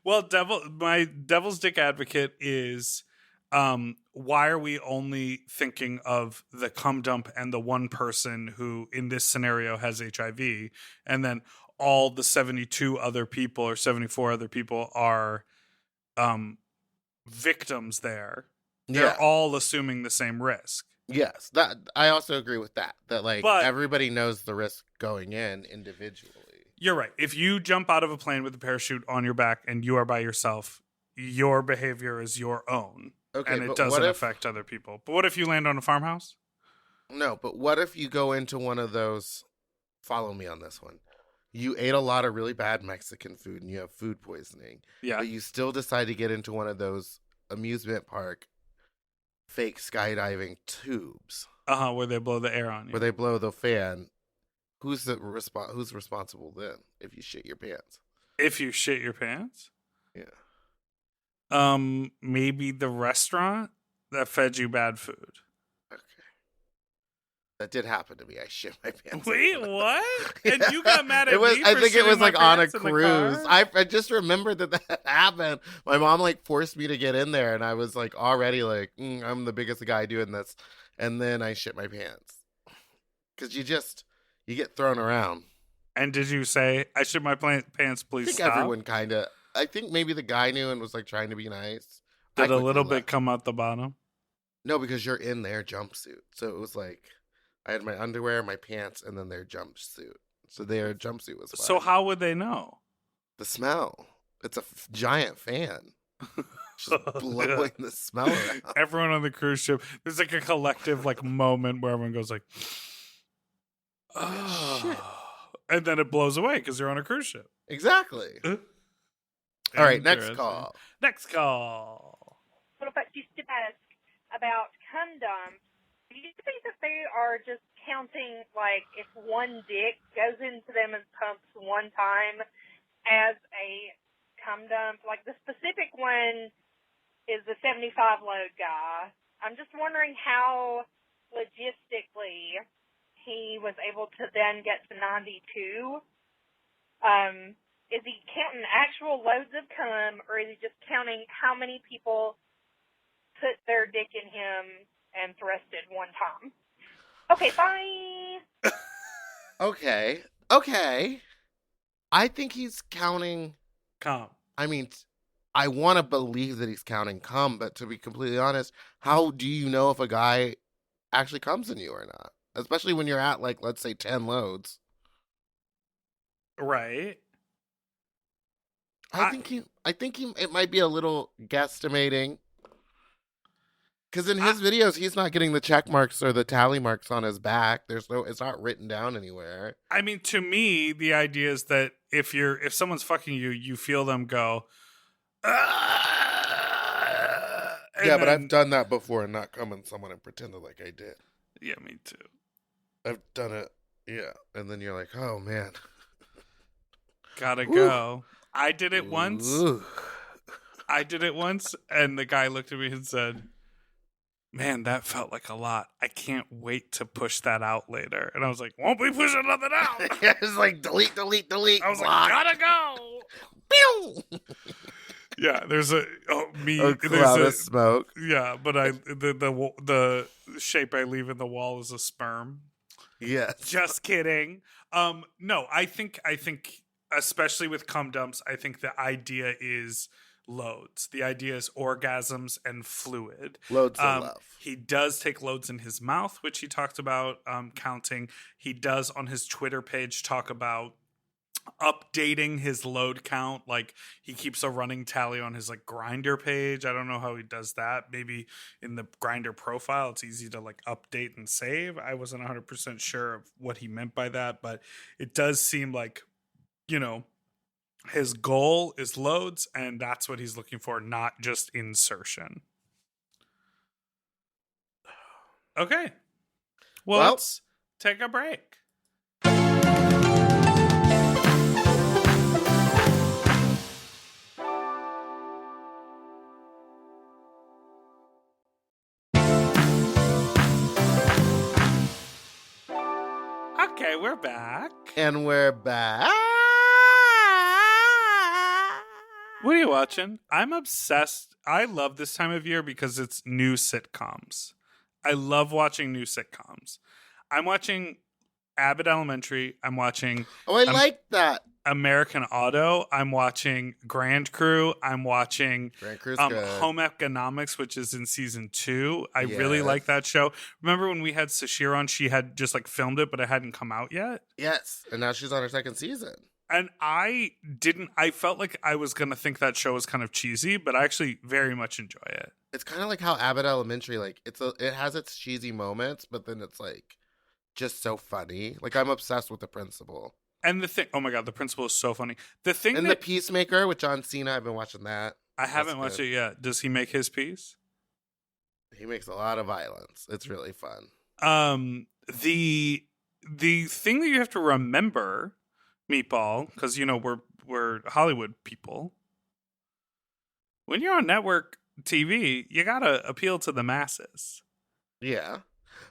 Well, my devil's dick advocate is, why are we only thinking of the cum dump and the one person who in this scenario has HIV, and then all the 72 other people or 74 other people are victims there? They're all assuming the same risk. Yes, that I also agree with that. That like everybody knows the risk going in individually. You're right. If you jump out of a plane with a parachute on your back and you are by yourself, your behavior is your own. Okay, and it doesn't affect other people. But what if you land on a farmhouse? No, but what if you go into one of those, follow me on this one. You ate a lot of really bad Mexican food and you have food poisoning. Yeah. But you still decide to get into one of those amusement park fake skydiving tubes. Where they blow the air on you. Where they blow the fan. Who's responsible then if you shit your pants? If you shit your pants? Yeah. Maybe the restaurant that fed you bad food. Okay. That did happen to me. I shit my pants. Wait, what? And you got mad at It was, me I for think it shitting was my like on a pants in the cruise. car? I just remembered that happened. My mom like forced me to get in there, and I was like already like, I'm the biggest guy doing this, and then I shit my pants because you get thrown around. And did you say, I shit my pants, I please think stop? everyone kind of. I think maybe the guy knew and was like trying to be nice. Did I a little quickly bit come out the bottom? No, because you're in their jumpsuit, so it was like I had my underwear, my pants, and then their jumpsuit. So their jumpsuit was fine. So how would they know? The smell. It's a giant fan. Just blowing the smell around. Everyone on the cruise ship, there's like a collective like moment where everyone goes like, oh, shit. And then it blows away because they're on a cruise ship. Exactly. All right, next Interesting. call. Next call. What about you to ask about condoms? Do you think that they are just counting, like, if one dick goes into them and pumps one time as a cum dump? Like, the specific one is the 75 load guy. I'm just wondering how logistically he was able to then get to 92. Is he counting actual loads of cum, or is he just counting how many people put their dick in him and thrusted one time? Okay, bye. Okay. I think he's counting cum. I mean, I want to believe that he's counting cum, but to be completely honest, how do you know if a guy actually comes in you or not? Especially when you're at, like, let's say 10 loads. Right. I think it might be a little guesstimating. Because in his videos, he's not getting the check marks or the tally marks on his back. It's not written down anywhere. I mean, to me, the idea is that if someone's fucking you, you feel them go. Yeah, but I've done that before and not come in someone and pretended like I did. Yeah, me too. I've done it. Yeah, and then you're like, oh man, gotta Ooh. go. I did it once. Ooh. And the guy looked at me and said, man, that felt like a lot. I can't wait to push that out later. And I was like, won't be pushing nothing out. It's like delete. I was like, gotta go. Pew! Yeah, there's a cloud of smoke. Yeah, but the shape I leave in the wall is a sperm. Yes. Just kidding. No, I think especially with cum dumps, I think the idea is loads. The idea is orgasms and fluid. Loads of love. He does take loads in his mouth, which he talked about counting. He does on his Twitter page talk about updating his load count. Like he keeps a running tally on his like Grindr page. I don't know how he does that. Maybe in the Grindr profile it's easy to like update and save. I wasn't 100% sure of what he meant by that, but it does seem like, you know, his goal is loads and that's what he's looking for, not just insertion. Okay, well let's take a break. Okay, we're back. And we're back. What are you watching? I'm obsessed. I love this time of year because it's new sitcoms. I love watching new sitcoms. I'm watching Abbott Elementary. I'm watching I like that. American Auto. I'm watching Grand Crew. I'm watching Grand Crew's Home Economics, which is in season 2. I really like that show. Remember when we had Sashir on? She had just like filmed it, but it hadn't come out yet. Yes, and now she's on her second season. And I felt like I was going to think that show was kind of cheesy, but I actually very much enjoy it. It's kind of like how Abbott Elementary, like it has its cheesy moments, but then it's like just so funny. Like I'm obsessed with the principal. And the thing, oh my God, the principal is so funny. The thing and that, the Peacemaker with John Cena, I've been watching that. I haven't watched it yet. Does he make his piece? He makes a lot of violence. It's really fun. The thing that you have to remember, Meatball, because you know we're Hollywood people. When you're on network TV, you gotta appeal to the masses. Yeah.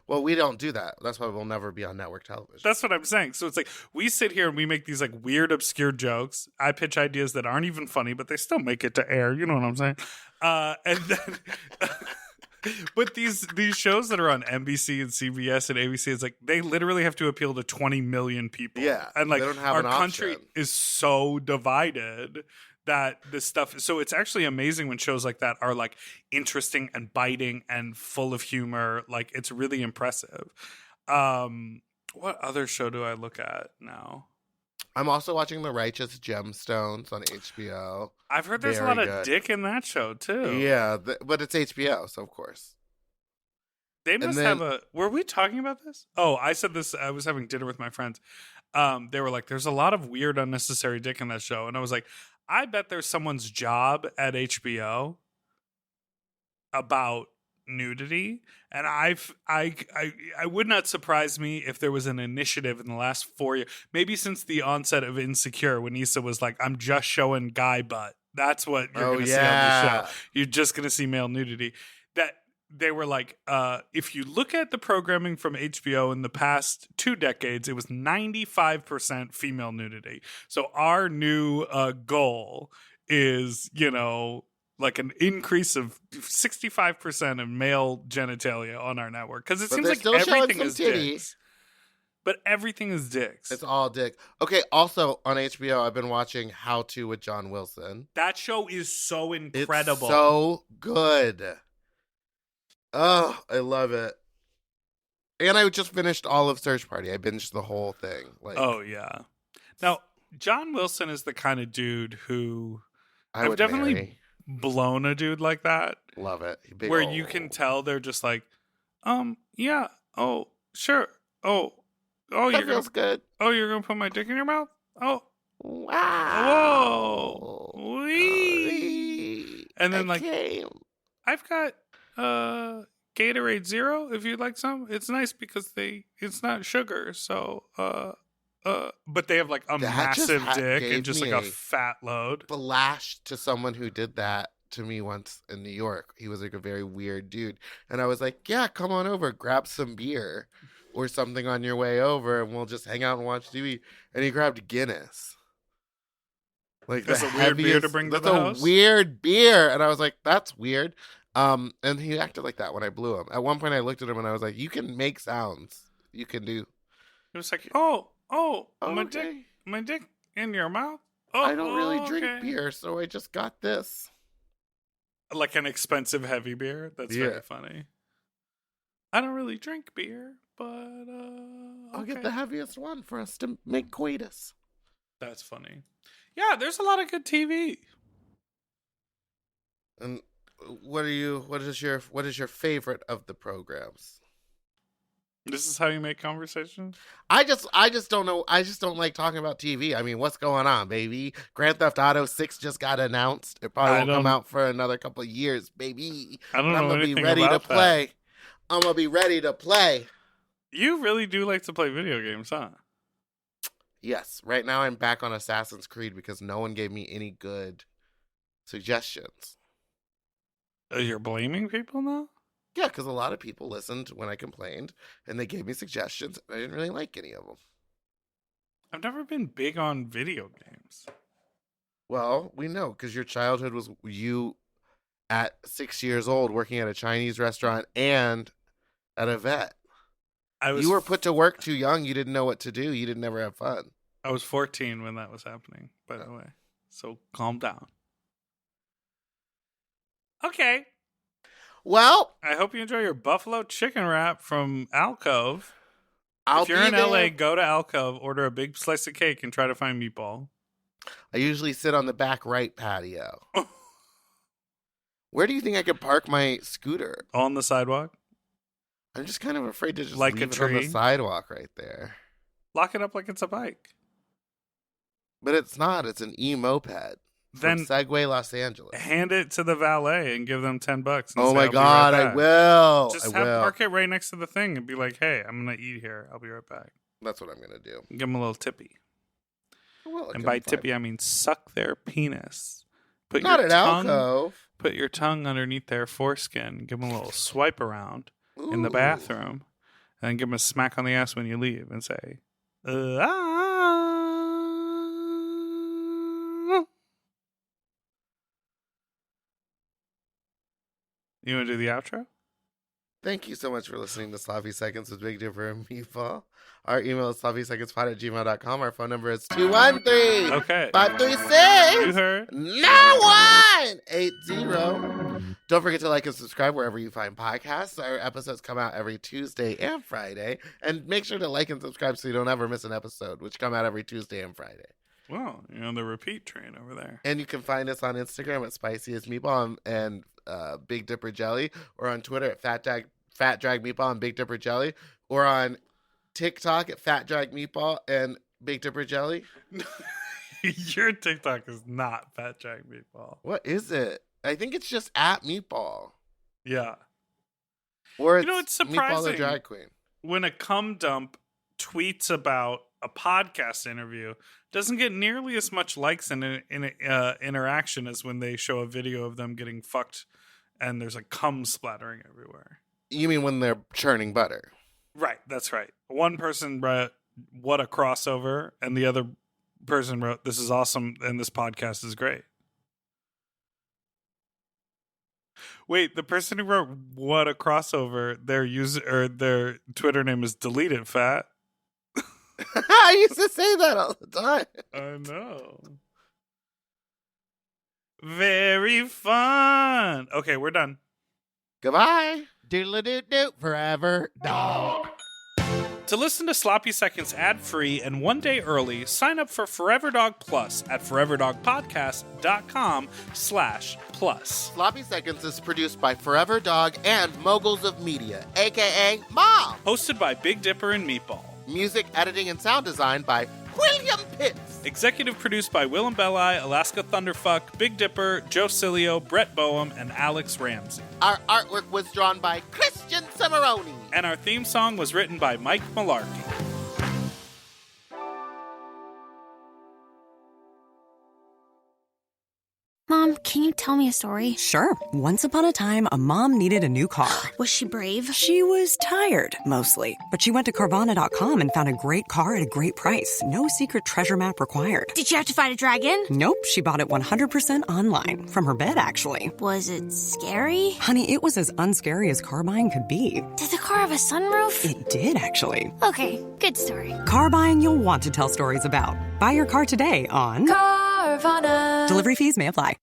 Well, we don't do that. That's why we'll never be on network television. That's what I'm saying. So it's like we sit here and we make these like weird, obscure jokes. I pitch ideas that aren't even funny, but they still make it to air. You know what I'm saying? And then, but these shows that are on NBC and CBS and ABC, it's like they literally have to appeal to 20 million people. Yeah, and like they don't have our an country option. is so divided that this stuff. So it's actually amazing when shows like that are like interesting and biting and full of humor. Like it's really impressive. What other show do I look at now? I'm also watching The Righteous Gemstones on HBO. I've heard there's a lot of dick in that show too. Yeah, but it's HBO, so of course. They must have a... Were we talking about this? Oh, I said this. I was having dinner with my friends. They were like, there's a lot of weird, unnecessary dick in that show. And I was like, I bet there's someone's job at HBO about nudity. And I would not surprise me if there was an initiative in the last 4 years, maybe since the onset of Insecure, when Issa was like, I'm just showing guy butt. That's what you're going to see on the show. You're just going to see male nudity. That they were like, if you look at the programming from HBO in the past 2 decades, it was 95% female nudity. So our new goal is, like an increase of 65% of male genitalia on our network. Because it seems like everything is dicks. But everything is dicks. It's all dick. Okay, also on HBO, I've been watching How To with John Wilson. That show is so incredible. It's so good. Oh, I love it. And I just finished all of Search Party. I binged the whole thing. Oh, yeah. Now, John Wilson is the kind of dude who... I've definitely marry. Blown a dude like that. Love it. Where you can tell they're just like, yeah, oh, sure. Oh, that feels good. Oh, you're going to put my dick in your mouth? Oh. Wow. Whoa. Wee. And then I've got Gatorade Zero if you'd like some. It's nice because it's not sugar, so but they have like a massive dick and just like a fat load. Flash to someone who did that to me once in New York. He was like a very weird dude. And I was like, yeah, come on over, grab some beer or something on your way over and we'll just hang out and watch TV. And he grabbed Guinness. Like that's a weird beer to bring to the house? That's a weird beer. And I was like, that's weird. And he acted like that when I blew him. At one point I looked at him and I was like, you can make sounds. You can do. It was like, my dick in your mouth? Oh, I don't really drink beer, so I just got this. Like an expensive heavy beer? That's very funny. I don't really drink beer, but I'll get the heaviest one for us to make coitus. That's funny. Yeah, there's a lot of good TV. And what is your favorite of the programs? This is how you make conversation? I just don't know. I just don't like talking about TV. I mean, what's going on, baby? Grand Theft Auto 6 just got announced. It probably won't come out for another couple of years, baby. I don't know I'm gonna anything be ready about to play. I'm gonna be ready to play. You really do like to play video games, huh? Yes. Right now I'm back on Assassin's Creed because no one gave me any good suggestions. You're blaming people now? Yeah, because a lot of people listened when I complained, and they gave me suggestions. I didn't really like any of them. I've never been big on video games. Well, we know, because your childhood was you at 6 years old working at a Chinese restaurant and at a vet. You were put to work too young. You didn't know what to do. You didn't never have fun. I was 14 when that was happening, by the way. So calm down. Okay. Well, I hope you enjoy your buffalo chicken wrap from Alcove. If you're in there. LA, go to Alcove, order a big slice of cake, and try to find Meatball. I usually sit on the back right patio. Where do you think I could park my scooter? On the sidewalk? I'm just kind of afraid to just like leave a it tree? on the sidewalk right there. Lock it up like it's a bike. But it's not. It's an e-moped. Then Segway Los Angeles. Hand it to the valet and give them $10. Oh my God, I will. Just park it right next to the thing and be like, hey, I'm going to eat here. I'll be right back. That's what I'm going to do. Give them a little tippy. Well, and by tippy, I mean suck their penis. Not at Alcove. Put your tongue underneath their foreskin. Give them a little swipe around in the bathroom. And give him a smack on the ass when you leave and say, You want to do the outro? Thank you so much for listening to Sloppy Seconds with Big Dipper and Meatball. Our email is sloppysecondspod@gmail.com. Our phone number is 213 Okay. 536 You heard? 9180. Don't forget to like and subscribe wherever you find podcasts. Our episodes come out every Tuesday and Friday. And make sure to like and subscribe so you don't ever miss an episode, which come out every Tuesday and Friday. Well, you're on the repeat train over there. And you can find us on Instagram at Spiciest Meatball and Big Dipper Jelly, or on Twitter at Fat Drag Meatball and Big Dipper Jelly, or on TikTok at Fat Drag Meatball and Big Dipper Jelly. Your TikTok is not Fat Drag Meatball. What is it? I think it's just at Meatball. Yeah. Or it's, it's Meatball surprising the Drag Queen. when a cum dump tweets about a podcast interview, doesn't get nearly as much likes and interaction as when they show a video of them getting fucked and there's like cum splattering everywhere. You mean when they're churning butter? Right, that's right. One person wrote, "What a crossover," and the other person wrote, "This is awesome and this podcast is great." Wait, the person who wrote "What a crossover," their Twitter name is Deleted Fat. I used to say that all the time. I know. Very fun. Okay, we're done. Goodbye. Doodle-doo-doo forever dog. To listen to Sloppy Seconds ad-free and 1 day early, sign up for Forever Dog Plus at foreverdogpodcast.com/plus. Sloppy Seconds is produced by Forever Dog and Moguls of Media, a.k.a. Mom. Hosted by Big Dipper and Meatball. Music, editing, and sound design by William Pitts. Executive produced by Willem Belli, Alaska Thunderfuck, Big Dipper, Joe Cilio, Brett Boehm, and Alex Ramsey. Our artwork was drawn by Christian Cimarroni. And our theme song was written by Mike Malarkey. Mom, can you tell me a story? Sure. Once upon a time, a mom needed a new car. Was she brave? She was tired, mostly. But she went to Carvana.com and found a great car at a great price. No secret treasure map required. Did you have to fight a dragon? Nope, she bought it 100% online. From her bed, actually. Was it scary? Honey, it was as unscary as car buying could be. Did the car have a sunroof? It did, actually. Okay, good story. Car buying you'll want to tell stories about. Buy your car today on Carvana. Delivery fees may apply.